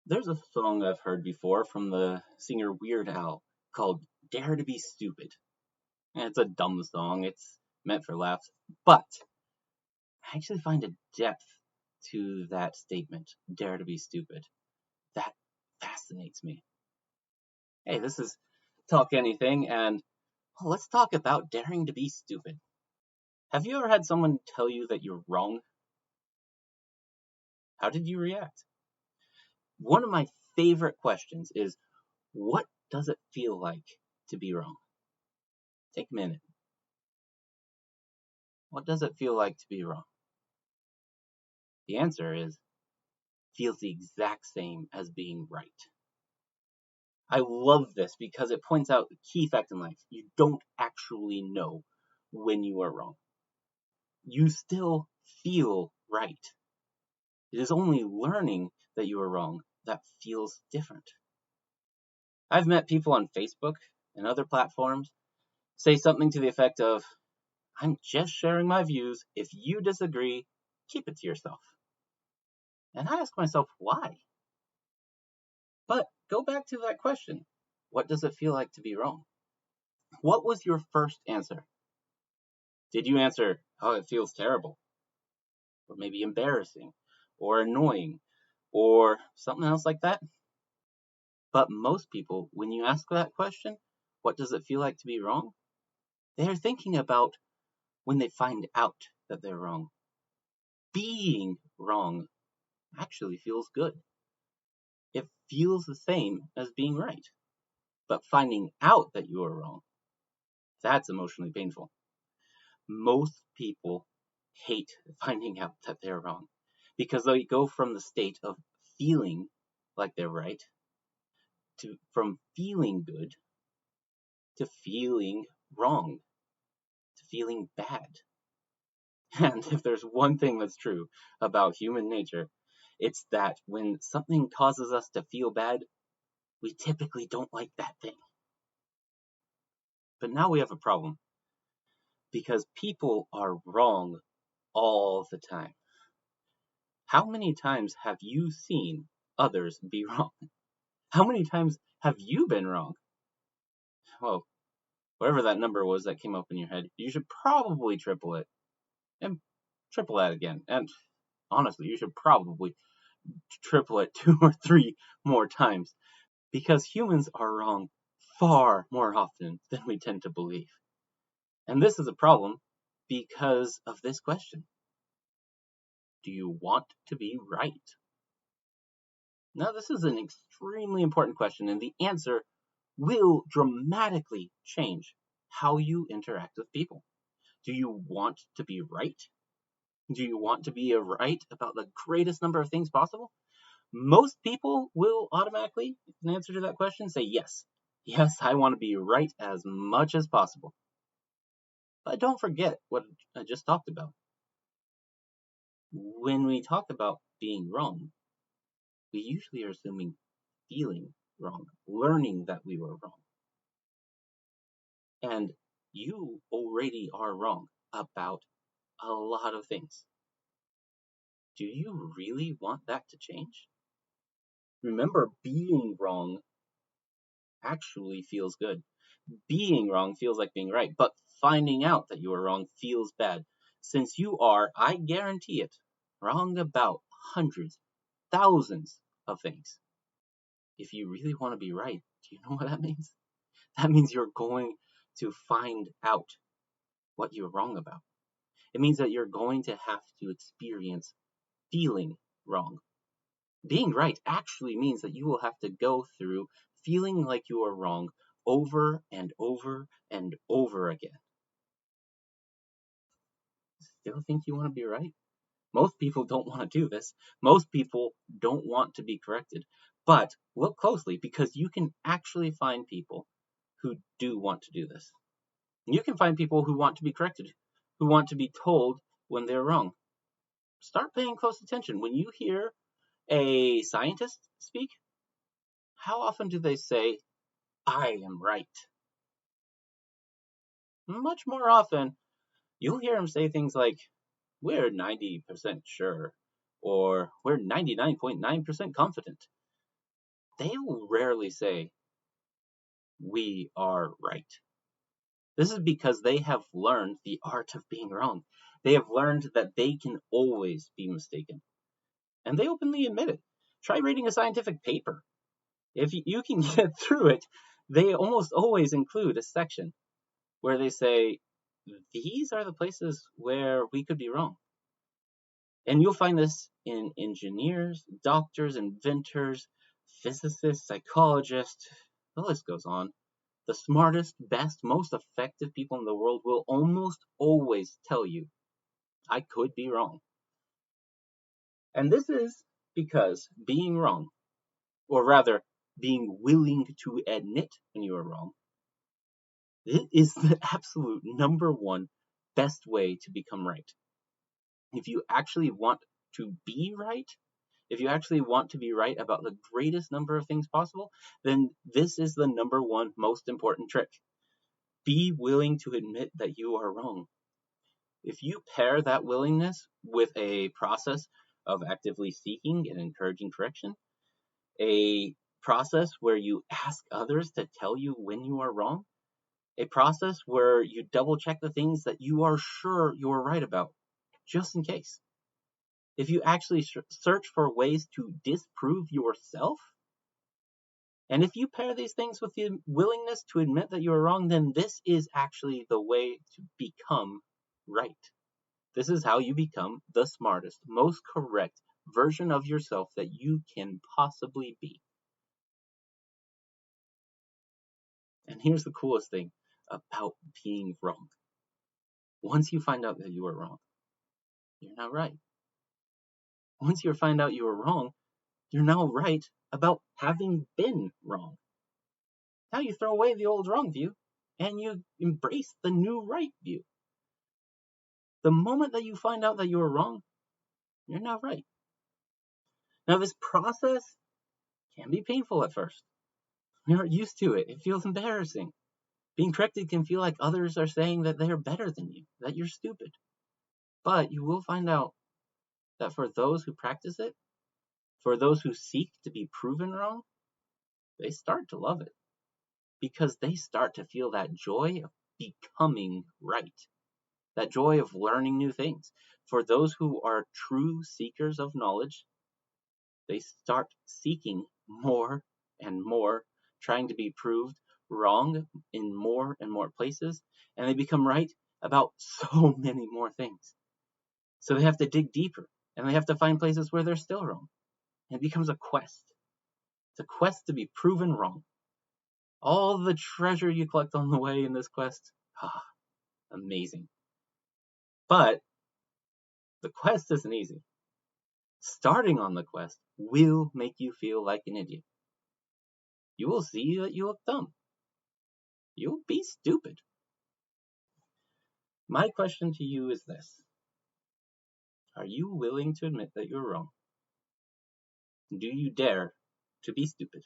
There's a song I've heard before from the singer Weird Al called Dare to Be Stupid. And it's a dumb song, it's meant for laughs, but I actually find a depth to that statement, Dare to Be Stupid. That fascinates me. Hey, this is Talk Anything, and let's talk about daring to be stupid. Have you ever had someone tell you that you're wrong? How did you react? One of my favorite questions is, what does it feel like to be wrong? Take a minute. What does it feel like to be wrong? The answer is, feels the exact same as being right. I love this because it points out a key fact in life. You don't actually know when you are wrong. You still feel right. It is only learning that you are wrong that feels different. I've met people on Facebook and other platforms say something to the effect of, I'm just sharing my views. If you disagree, keep it to yourself. And I ask myself, why? But go back to that question. What does it feel like to be wrong? What was your first answer? Did you answer, oh, it feels terrible, or maybe embarrassing, or annoying, or something else like that? But most people, when you ask that question, what does it feel like to be wrong? They're thinking about when they find out that they're wrong. Being wrong actually feels good. It feels the same as being right. But finding out that you are wrong, that's emotionally painful. Most people hate finding out that they're wrong because they go from the state of feeling like they're right from feeling good to feeling wrong to feeling bad. And if there's one thing that's true about human nature, it's that when something causes us to feel bad, we typically don't like that thing. But now we have a problem because people are wrong all the time. How many times have you seen others be wrong? How many times have you been wrong? Well, whatever that number was that came up in your head, you should probably triple it and triple that again. And honestly, you should probably triple it 2 or 3 more times because humans are wrong far more often than we tend to believe. And this is a problem because of this question. Do you want to be right? Now, this is an extremely important question, and the answer will dramatically change how you interact with people. Do you want to be right? Do you want to be right about the greatest number of things possible? Most people will automatically, in answer to that question, say yes. Yes, I want to be right as much as possible. But don't forget what I just talked about. When we talk about being wrong, we usually are assuming feeling wrong, learning that we were wrong. And you already are wrong about a lot of things. Do you really want that to change? Remember, being wrong actually feels good. Being wrong feels like being right, but finding out that you are wrong feels bad. Since you are, I guarantee it, wrong about hundreds, thousands of things. If you really want to be right, do you know what that means? That means you're going to find out what you're wrong about. It means that you're going to have to experience feeling wrong. Being right actually means that you will have to go through feeling like you are wrong over and over and over again. Still think you want to be right? Most people don't want to do this. Most people don't want to be corrected. But look closely because you can actually find people who do want to do this. You can find people who want to be corrected, who want to be told when they're wrong. Start paying close attention. When you hear a scientist speak, how often do they say, I am right? Much more often, you'll hear them say things like, we're 90% sure, or we're 99.9% confident. they'll rarely say, we are right. This is because they have learned the art of being wrong. They have learned that they can always be mistaken. And they openly admit it. Try reading a scientific paper. If you can get through it, they almost always include a section where they say, these are the places where we could be wrong. And you'll find this in engineers, doctors, inventors, physicists, psychologists, the list goes on. The smartest, best, most effective people in the world will almost always tell you, I could be wrong. And this is because being wrong, or rather, being willing to admit when you are wrong, it is the absolute number one best way to become right. If you actually want to be right, if you actually want to be right about the greatest number of things possible, then this is the number one most important trick. Be willing to admit that you are wrong. If you pair that willingness with a process of actively seeking and encouraging correction, a process where you ask others to tell you when you are wrong, a process where you double check the things that you are sure you are right about, just in case. If you actually search for ways to disprove yourself, and if you pair these things with the willingness to admit that you are wrong, then this is actually the way to become right. This is how you become the smartest, most correct version of yourself that you can possibly be. And here's the coolest thing about being wrong. Once you find out that you are wrong, you're not right. Once you find out you are wrong, you're now right about having been wrong. Now you throw away the old wrong view and you embrace the new right view. The moment that you find out that you are wrong, you're now right. Now, this process can be painful at first. We aren't used to it. It feels embarrassing. Being corrected can feel like others are saying that they are better than you, that you're stupid. But you will find out that for those who practice it, for those who seek to be proven wrong, they start to love it because they start to feel that joy of becoming right, that joy of learning new things. For those who are true seekers of knowledge, they start seeking more and more, trying to be proved wrong in more and more places, and they become right about so many more things. So they have to dig deeper, and they have to find places where they're still wrong. And it becomes a quest. It's a quest to be proven wrong. All the treasure you collect on the way in this quest, amazing. But the quest isn't easy. Starting on the quest will make you feel like an idiot. You will see that you look dumb. You'll be stupid. My question to you is this. Are you willing to admit that you're wrong? Do you dare to be stupid?